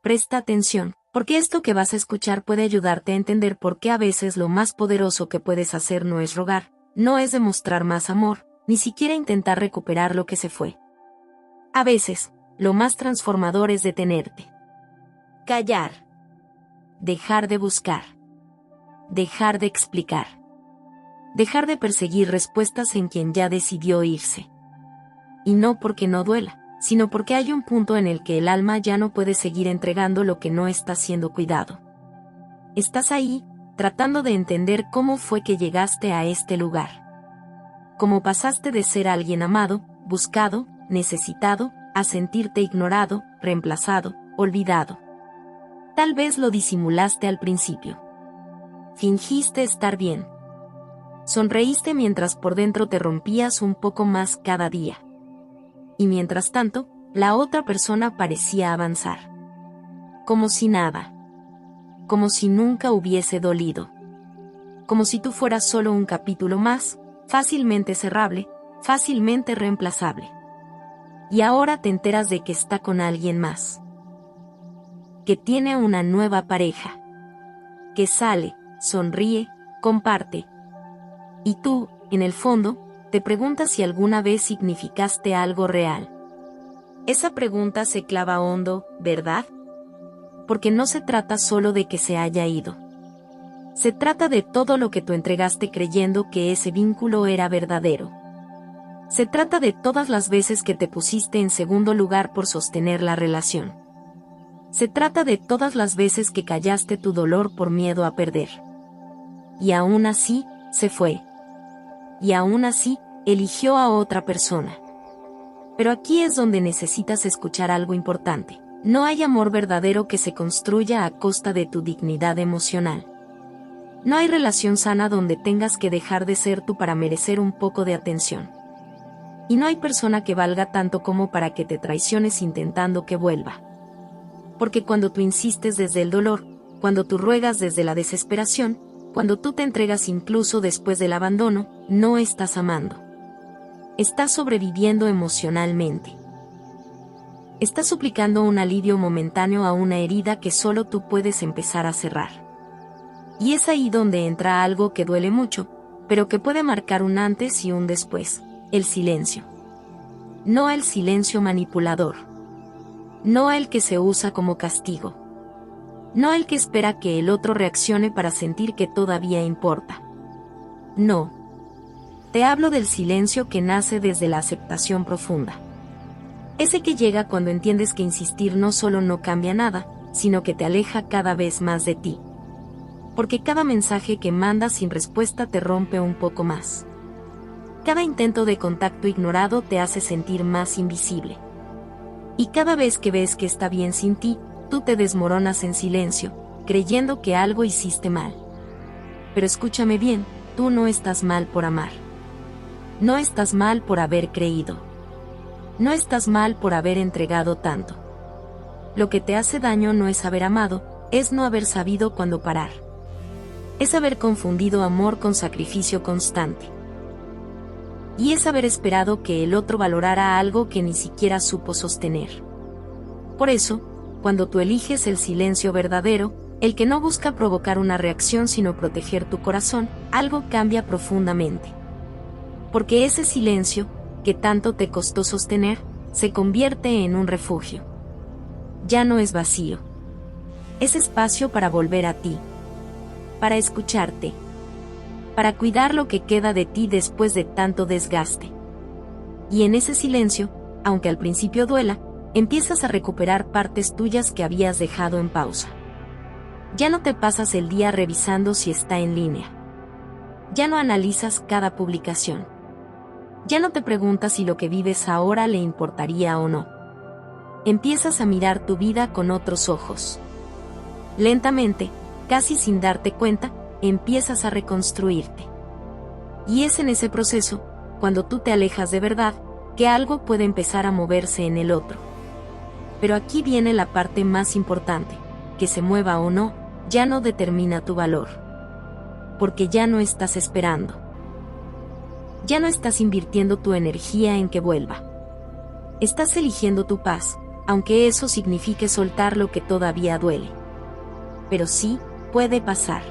Presta atención, porque esto que vas a escuchar puede ayudarte a entender por qué a veces lo más poderoso que puedes hacer no es rogar, no es demostrar más amor, ni siquiera intentar recuperar lo que se fue. A veces, lo más transformador es detenerte. Callar. Dejar de buscar. Dejar de explicar. Dejar de perseguir respuestas en quien ya decidió irse. Y no porque no duela, sino porque hay un punto en el que el alma ya no puede seguir entregando lo que no está siendo cuidado. Estás ahí, tratando de entender cómo fue que llegaste a este lugar. Cómo pasaste de ser alguien amado, buscado, necesitado, a sentirte ignorado, reemplazado, olvidado. Tal vez lo disimulaste al principio. Fingiste estar bien. Sonreíste mientras por dentro te rompías un poco más cada día. Y mientras tanto, la otra persona parecía avanzar. Como si nada. Como si nunca hubiese dolido. Como si tú fueras solo un capítulo más, fácilmente cerrable, fácilmente reemplazable. Y ahora te enteras de que está con alguien más. Que tiene una nueva pareja. Que sale, sonríe, comparte. Y tú, en el fondo, te preguntas si alguna vez significaste algo real. Esa pregunta se clava hondo, ¿verdad? Porque no se trata solo de que se haya ido. Se trata de todo lo que tú entregaste creyendo que ese vínculo era verdadero. Se trata de todas las veces que te pusiste en segundo lugar por sostener la relación. Se trata de todas las veces que callaste tu dolor por miedo a perder. Y aún así, se fue. Y aún así, eligió a otra persona. Pero aquí es donde necesitas escuchar algo importante. No hay amor verdadero que se construya a costa de tu dignidad emocional. No hay relación sana donde tengas que dejar de ser tú para merecer un poco de atención. Y no hay persona que valga tanto como para que te traiciones intentando que vuelva. Porque cuando tú insistes desde el dolor, cuando tú ruegas desde la desesperación, cuando tú te entregas incluso después del abandono, no estás amando. Estás sobreviviendo emocionalmente. Estás suplicando un alivio momentáneo a una herida que solo tú puedes empezar a cerrar. Y es ahí donde entra algo que duele mucho, pero que puede marcar un antes y un después: el silencio. No el silencio manipulador. No el que se usa como castigo. No el que espera que el otro reaccione para sentir que todavía importa. No. Te hablo del silencio que nace desde la aceptación profunda. Ese que llega cuando entiendes que insistir no solo no cambia nada, sino que te aleja cada vez más de ti. Porque cada mensaje que mandas sin respuesta te rompe un poco más. Cada intento de contacto ignorado te hace sentir más invisible. Y cada vez que ves que está bien sin ti, tú te desmoronas en silencio, creyendo que algo hiciste mal. Pero escúchame bien, tú no estás mal por amar. No estás mal por haber creído. No estás mal por haber entregado tanto. Lo que te hace daño no es haber amado, es no haber sabido cuándo parar. Es haber confundido amor con sacrificio constante. Y es haber esperado que el otro valorara algo que ni siquiera supo sostener. Por eso, cuando tú eliges el silencio verdadero, el que no busca provocar una reacción sino proteger tu corazón, algo cambia profundamente. Porque ese silencio, que tanto te costó sostener, se convierte en un refugio. Ya no es vacío. Es espacio para volver a ti. Para escucharte. Para cuidar lo que queda de ti después de tanto desgaste. Y en ese silencio, aunque al principio duela, empiezas a recuperar partes tuyas que habías dejado en pausa. Ya no te pasas el día revisando si está en línea. Ya no analizas cada publicación. Ya no te preguntas si lo que vives ahora le importaría o no. Empiezas a mirar tu vida con otros ojos. Lentamente, casi sin darte cuenta, empiezas a reconstruirte. Y es en ese proceso, cuando tú te alejas de verdad, que algo puede empezar a moverse en el otro. Pero aquí viene la parte más importante: que se mueva o no, ya no determina tu valor. Porque ya no estás esperando. Ya no estás invirtiendo tu energía en que vuelva. Estás eligiendo tu paz, aunque eso signifique soltar lo que todavía duele. Pero sí, puede pasar.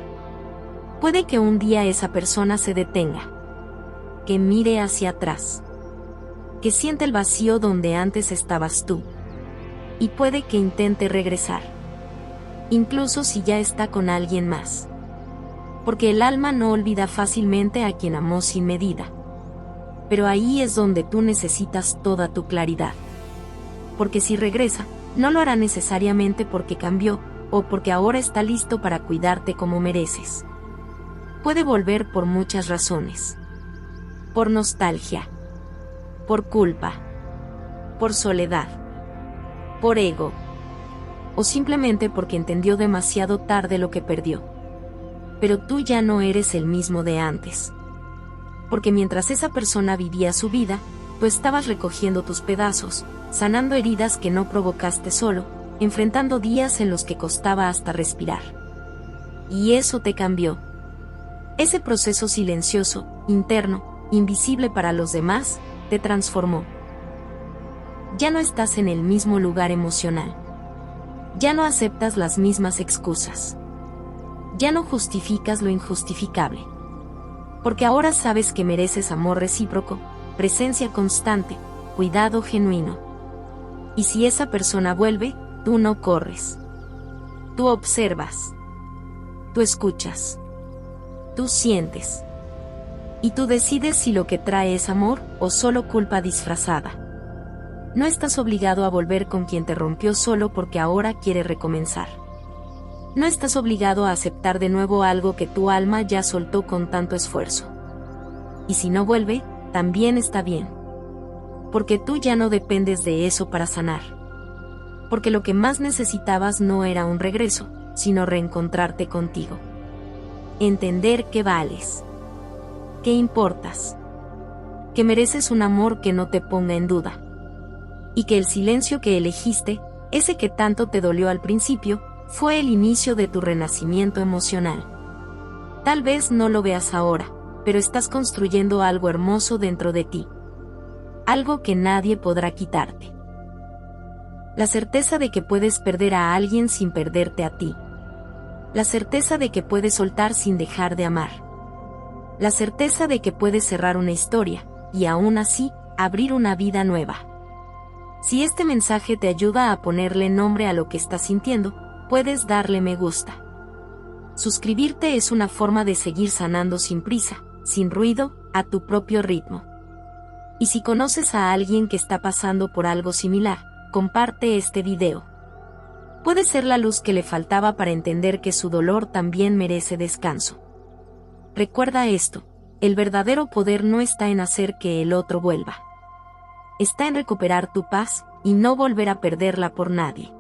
Puede que un día esa persona se detenga, que mire hacia atrás, que siente el vacío donde antes estabas tú, y puede que intente regresar, incluso si ya está con alguien más. Porque el alma no olvida fácilmente a quien amó sin medida. Pero ahí es donde tú necesitas toda tu claridad. Porque si regresa, no lo hará necesariamente porque cambió, o porque ahora está listo para cuidarte como mereces. Puede volver por muchas razones. Por nostalgia. Por culpa. Por soledad. Por ego. O simplemente porque entendió demasiado tarde lo que perdió. Pero tú ya no eres el mismo de antes. Porque mientras esa persona vivía su vida, tú estabas recogiendo tus pedazos, sanando heridas que no provocaste solo, enfrentando días en los que costaba hasta respirar. Y eso te cambió. Ese proceso silencioso, interno, invisible para los demás, te transformó. Ya no estás en el mismo lugar emocional. Ya no aceptas las mismas excusas. Ya no justificas lo injustificable. Porque ahora sabes que mereces amor recíproco, presencia constante, cuidado genuino. Y si esa persona vuelve, tú no corres. Tú observas. Tú escuchas. Tú sientes. Y tú decides si lo que trae es amor o solo culpa disfrazada. No estás obligado a volver con quien te rompió solo porque ahora quiere recomenzar. No estás obligado a aceptar de nuevo algo que tu alma ya soltó con tanto esfuerzo. Y si no vuelve, también está bien. Porque tú ya no dependes de eso para sanar. Porque lo que más necesitabas no era un regreso, sino reencontrarte contigo. Entender que vales. Que importas. Que mereces un amor que no te ponga en duda. Y que el silencio que elegiste, ese que tanto te dolió al principio, fue el inicio de tu renacimiento emocional. Tal vez no lo veas ahora, pero estás construyendo algo hermoso dentro de ti. Algo que nadie podrá quitarte. La certeza de que puedes perder a alguien sin perderte a ti. La certeza de que puedes soltar sin dejar de amar. La certeza de que puedes cerrar una historia, y aún así, abrir una vida nueva. Si este mensaje te ayuda a ponerle nombre a lo que estás sintiendo, puedes darle me gusta. Suscribirte es una forma de seguir sanando sin prisa, sin ruido, a tu propio ritmo. Y si conoces a alguien que está pasando por algo similar, comparte este video. Puede ser la luz que le faltaba para entender que su dolor también merece descanso. Recuerda esto, el verdadero poder no está en hacer que el otro vuelva. Está en recuperar tu paz, y no volver a perderla por nadie.